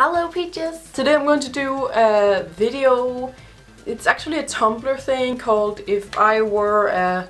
Hello Peaches! Today I'm going to do a video. It's actually a Tumblr thing called If I Were a ...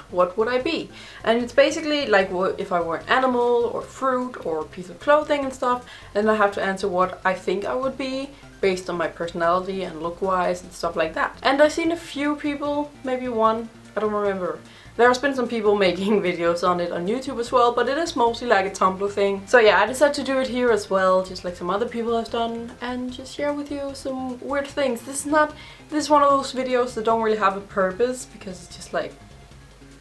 what would I be? And it's basically like if I were an animal or fruit or a piece of clothing and stuff, and I have to answer what I think I would be based on my personality and look wise and stuff like that. And I've seen a few people, maybe one, I don't remember. There's been some people making videos on it on YouTube as well, but it is mostly like a Tumblr thing. So yeah, I decided to do it here as well, just like some other people have done, and just share with you some weird things. This is one of those videos that don't really have a purpose, because it's just like,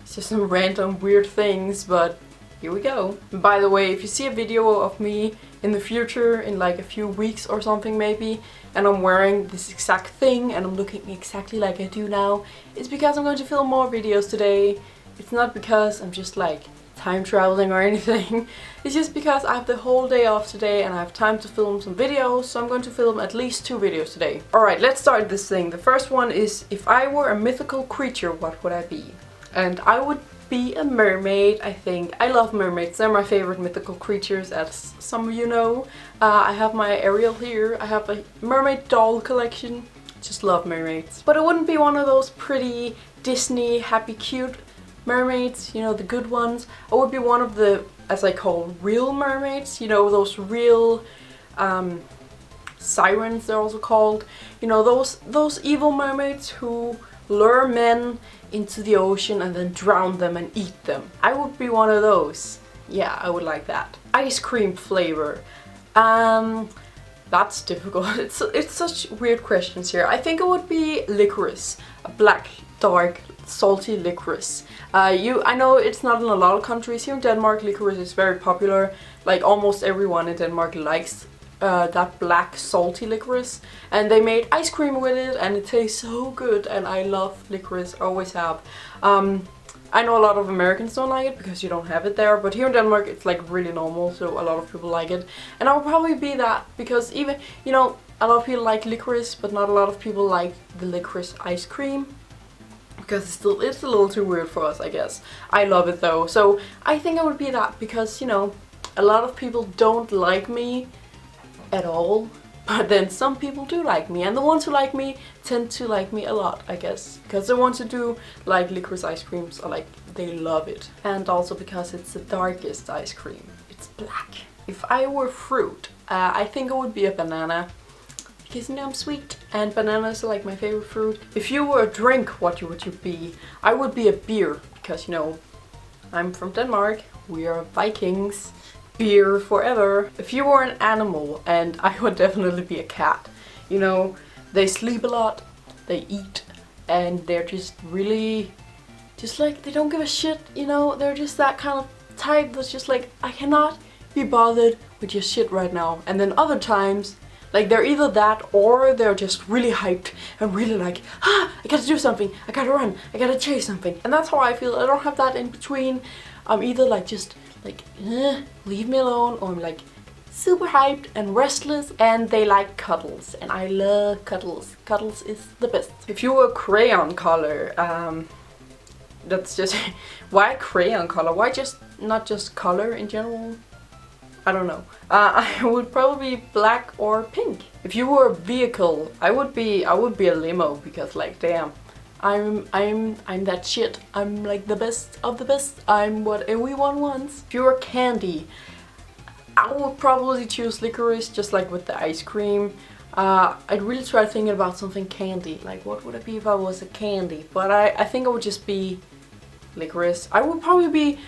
it's just some random weird things, but here we go. And by the way, if you see a video of me in the future, in like a few weeks or something maybe, and I'm wearing this exact thing and I'm looking exactly like I do now, it's because I'm going to film more videos today. It's not because I'm just like time traveling or anything. It's just because I have the whole day off today and I have time to film some videos, so I'm going to film at least 2 videos today. Alright, let's start this thing. The first one is, if I were a mythical creature, what would I be? And I would be a mermaid, I think. I love mermaids. They're my favorite mythical creatures, as some of you know. I have my Ariel here. I have a mermaid doll collection. Just love mermaids. But it wouldn't be one of those pretty Disney happy cute mermaids, you know, the good ones. I would be one of the, as I call, real mermaids. You know, those real sirens, they're also called. You know, those evil mermaids who lure men into the ocean and then drown them and eat them. I would be one of those. Yeah, I would like that. Ice cream flavor. That's difficult. It's such weird questions here. I think it would be licorice. A black, dark, salty licorice. I know it's not in a lot of countries. Here in Denmark, licorice is very popular. Like almost everyone in Denmark likes that black salty licorice, and they made ice cream with it and it tastes so good, and I love licorice, I always have. I know a lot of Americans don't like it because you don't have it there, but here in Denmark it's like really normal, so a lot of people like it. And I would probably be that, because even, you know, a lot of people like licorice, but not a lot of people like the licorice ice cream, because it's a little too weird for us, I guess. I love it though, so I think I would be that, because, you know, a lot of people don't like me at all, but then some people do like me, and the ones who like me tend to like me a lot, I guess, because the ones who do like licorice ice creams are like, they love it, and also because it's the darkest ice cream. It's black. If I were fruit, I think I would be a banana, because, you know, I'm sweet and bananas are like my favorite fruit. If you were a drink, what would you be? I would be a beer, because, you know, I'm from Denmark, we are Vikings. Beer forever. If you were an animal, and I would definitely be a cat. You know, they sleep a lot, they eat, and they're just really, just like, they don't give a shit, you know, they're just that kind of type that's just like, I cannot be bothered with your shit right now. And then other times, like, they're either that or they're just really hyped and really like, I gotta do something, I gotta run, I gotta chase something. And that's how I feel. I don't have that in between. I'm either like just like, leave me alone, or I'm like super hyped and restless, and they like cuddles, and I love cuddles. Cuddles is the best. If you were a crayon color, that's just why crayon color? Why not just color in general? I don't know. I would probably be black or pink. If you were a vehicle, I would be a limo, because like, damn, I'm that shit. I'm like the best of the best. I'm what everyone wants. If you were candy, I would probably choose licorice, just like with the ice cream. I'd really try thinking about something candy. Like, what would it be if I was a candy? But I think I would just be licorice. I would probably be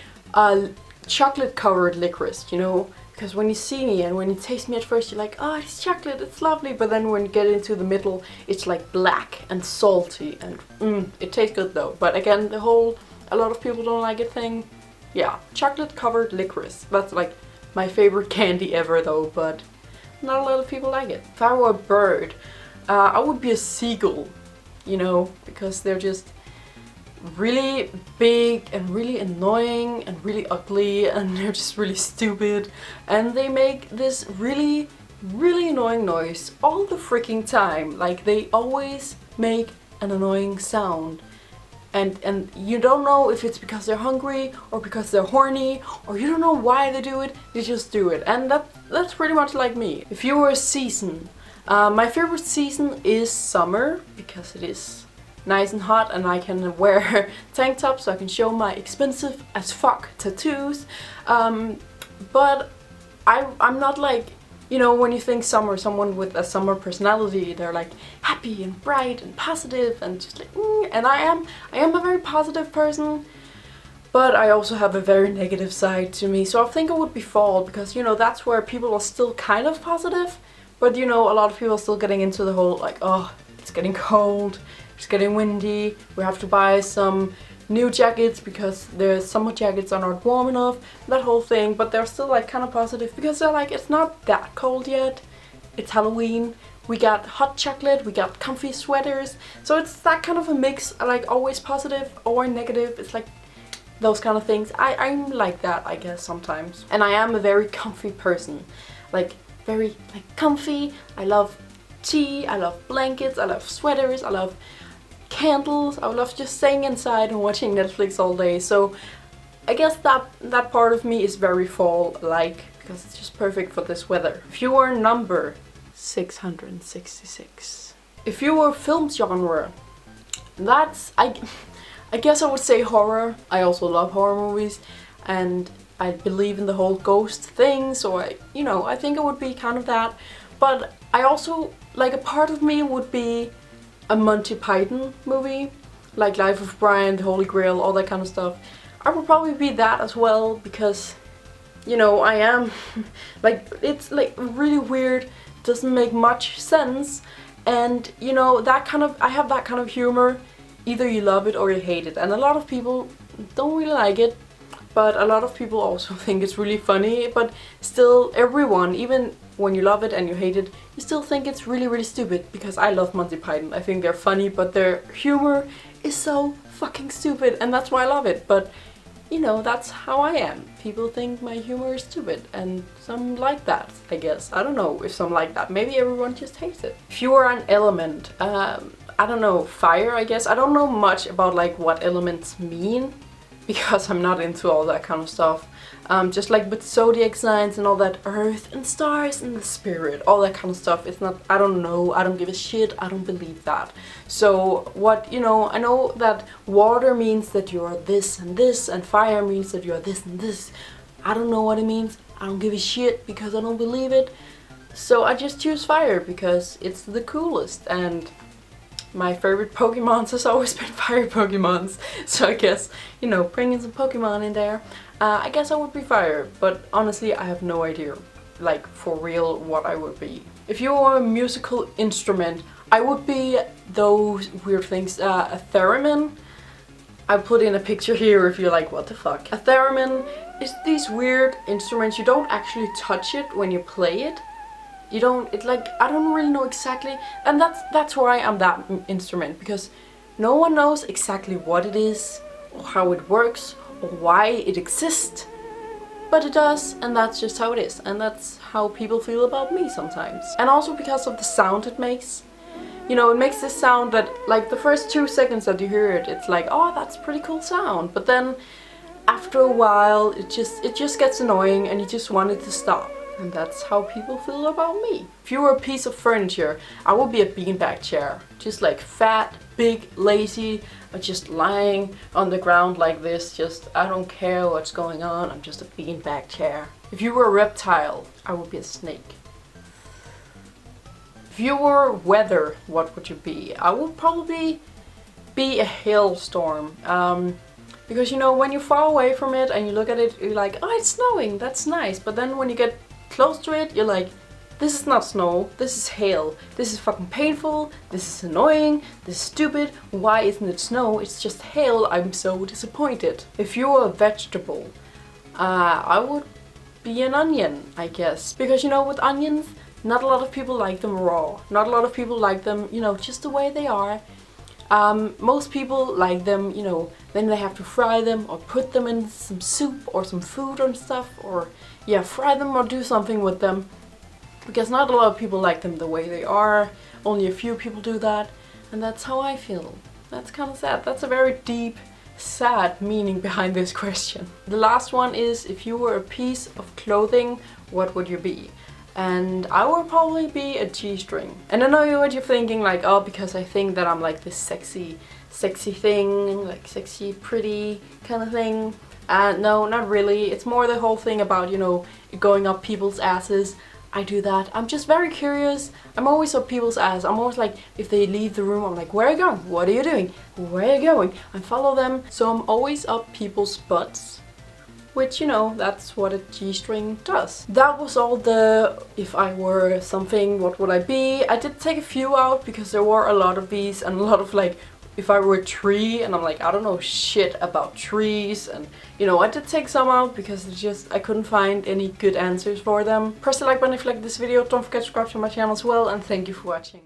chocolate covered licorice, you know? Because when you see me and when you taste me at first, you're like, oh, it's chocolate, it's lovely. But then when you get into the middle, it's like black and salty, and it tastes good though. But again, the whole, a lot of people don't like it thing. Yeah, chocolate covered licorice. That's like my favorite candy ever though, but not a lot of people like it. If I were a bird, I would be a seagull, you know, because they're just really big and really annoying and really ugly, and they're just really stupid, and they make this really annoying noise all the freaking time. Like, they always make an annoying sound, and you don't know if it's because they're hungry or because they're horny, or you don't know why they do it, they just do it. And that's pretty much like me. If you were a season, my favorite season is summer, because it is nice and hot and I can wear tank tops so I can show my expensive as fuck tattoos. But I'm not like, you know, when you think summer, someone with a summer personality, they're like happy and bright and positive and just like, and I am a very positive person, but I also have a very negative side to me. So I think it would be fall, because, you know, that's where people are still kind of positive, but, you know, a lot of people are still getting into the whole like, oh, it's getting cold, it's getting windy, we have to buy some new jackets because the summer jackets are not warm enough, that whole thing. But they're still like kind of positive because they're like, it's not that cold yet, it's Halloween, we got hot chocolate, we got comfy sweaters. So it's that kind of a mix, like always positive or negative. It's like those kind of things. I'm like that, I guess, sometimes. And I am a very comfy person, like very like comfy. I love tea, I love blankets, I love sweaters, I love candles, I love just staying inside and watching Netflix all day. So I guess that part of me is very fall-like, because it's just perfect for this weather. If you were number 666. If you were film genre, that's, I guess I would say horror. I also love horror movies, and I believe in the whole ghost thing, so I think it would be kind of that. But I also, like, a part of me would be a Monty Python movie, like Life of Brian, The Holy Grail, all that kind of stuff. I would probably be that as well, because, you know, I am like, it's like really weird, doesn't make much sense, and, you know, that kind of, I have that kind of humor. Either you love it or you hate it, and a lot of people don't really like it, but a lot of people also think it's really funny. But still, everyone, even when you love it and you hate it, you still think it's really, really stupid, because I love Monty Python. I think they're funny, but their humor is so fucking stupid, and that's why I love it. But, you know, that's how I am. People think my humor is stupid, and some like that, I guess. I don't know if some like that. Maybe everyone just hates it. If you were an element, I don't know, fire, I guess. I don't know much about like what elements mean, because I'm not into all that kind of stuff. Just like with zodiac signs and all that, earth and stars and the spirit, all that kind of stuff. It's not, I don't know, I don't give a shit, I don't believe that. So what, you know, I know that water means that you're this and this, and fire means that you're this and this. I don't know what it means, I don't give a shit, because I don't believe it. So I just choose fire because it's the coolest, and my favorite Pokemons has always been fire Pokemons. So I guess, you know, bringing some Pokemon in there, I guess I would be fire. But honestly, I have no idea, like, for real, what I would be. If you were a musical instrument, I would be those weird things. A theremin. I put in a picture here if you're like, what the fuck. A theremin is these weird instruments. You don't actually touch it when you play it. You don't, it's like, I don't really know exactly, and that's why I'm that instrument, because no one knows exactly what it is, or how it works, or why it exists, but it does, and that's just how it is, and that's how people feel about me sometimes. And also because of the sound it makes. You know, it makes this sound that, like, the first 2 seconds that you hear it, it's like, oh, that's a pretty cool sound, but then after a while, it just gets annoying, and you just want it to stop. And that's how people feel about me. If you were a piece of furniture, I would be a beanbag chair. Just like fat, big, lazy, or just lying on the ground like this. Just, I don't care what's going on, I'm just a beanbag chair. If you were a reptile, I would be a snake. If you were weather, what would you be? I would probably be a hailstorm. Because, you know, when you're far away from it and you look at it, you're like, oh, it's snowing, that's nice. But then when you get close to it, you're like, this is not snow, this is hail, this is fucking painful, this is annoying, this is stupid, why isn't it snow, it's just hail, I'm so disappointed. If you were a vegetable, I would be an onion, I guess. Because, you know, with onions, not a lot of people like them raw, not a lot of people like them, you know, just the way they are. Most people like them, you know, then they have to fry them or put them in some soup or some food and stuff, or yeah, fry them or do something with them, because not a lot of people like them the way they are. Only a few people do that, and that's how I feel. That's kind of sad. That's a very deep, sad meaning behind this question. The last one is, if you were a piece of clothing, what would you be? And I would probably be a G-string. And I know what you're thinking, like, oh, because I think that I'm like this sexy thing, like sexy, pretty kind of thing. No, not really. It's more the whole thing about, you know, going up people's asses. I do that. I'm just very curious. I'm always up people's ass. I'm always like, if they leave the room, I'm like, where are you going? What are you doing? Where are you going? I follow them. So I'm always up people's butts. Which, you know, that's what a G-string does. That was all the if I were something, what would I be? I did take a few out because there were a lot of these and a lot of like, if I were a tree, and I'm like, I don't know shit about trees, and you know, I did take some out because it's just I couldn't find any good answers for them. Press the like button if you like this video, don't forget to subscribe to my channel as well, and thank you for watching.